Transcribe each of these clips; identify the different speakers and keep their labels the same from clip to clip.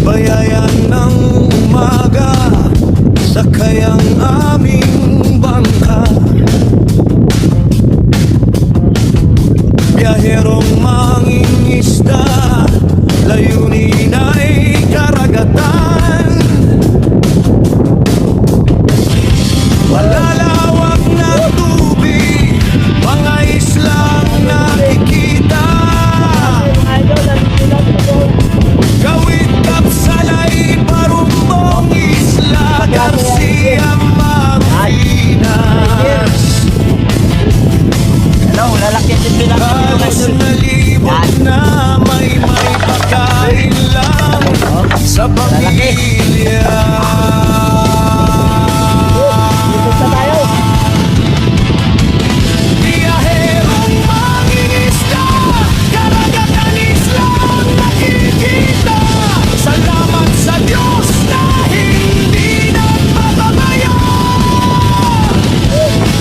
Speaker 1: Bayayan ng umaga, sakay ang aming bangka. Biyaherong mangingisda, layunin ay karagatan. Malalawak na tubig, mga islang nakikita. Gawid Kapsalay, Parumbong, Isla Garcia, Marinas.
Speaker 2: Hello, lalaki din sila.
Speaker 1: Halos nalibot na may pagkain lang sa pamilya.
Speaker 2: Dito sa tayo.
Speaker 1: Biyaherong mangingisda, karagatan islang nakikita. Salamat sa Diyos na hindi nagpapabayaan.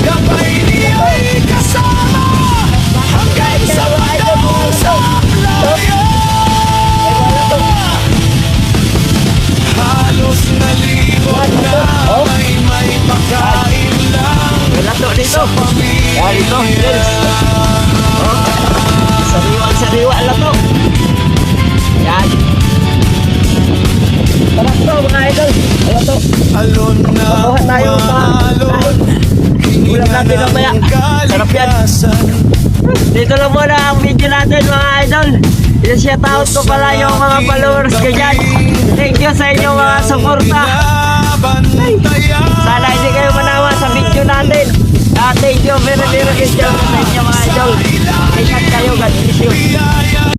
Speaker 1: Gabay niya'y kasama hanggang sa magdamong sa playa. Halos nalibot na may pagkain lang
Speaker 2: Lato dito.
Speaker 1: sa pamilya.
Speaker 2: Yan, dito. Sariwa lang to. Yan. Tara to mga idol. Ano to?
Speaker 1: Alon na
Speaker 2: Makuha tayo sa
Speaker 1: maalon,
Speaker 2: ulam natin mamaya. Sarap yan.
Speaker 1: kalikasan.
Speaker 2: Dito lang muna ang video natin mga idol. I-shout out ko pala yung mga followers ko dyan. Thank you sa inyo mga suporta.
Speaker 1: Binabantayan.
Speaker 2: Sana hindi kayo manawa sa video natin. Thank you very much sa inyo mga idol. Ingat kayo, God bless you.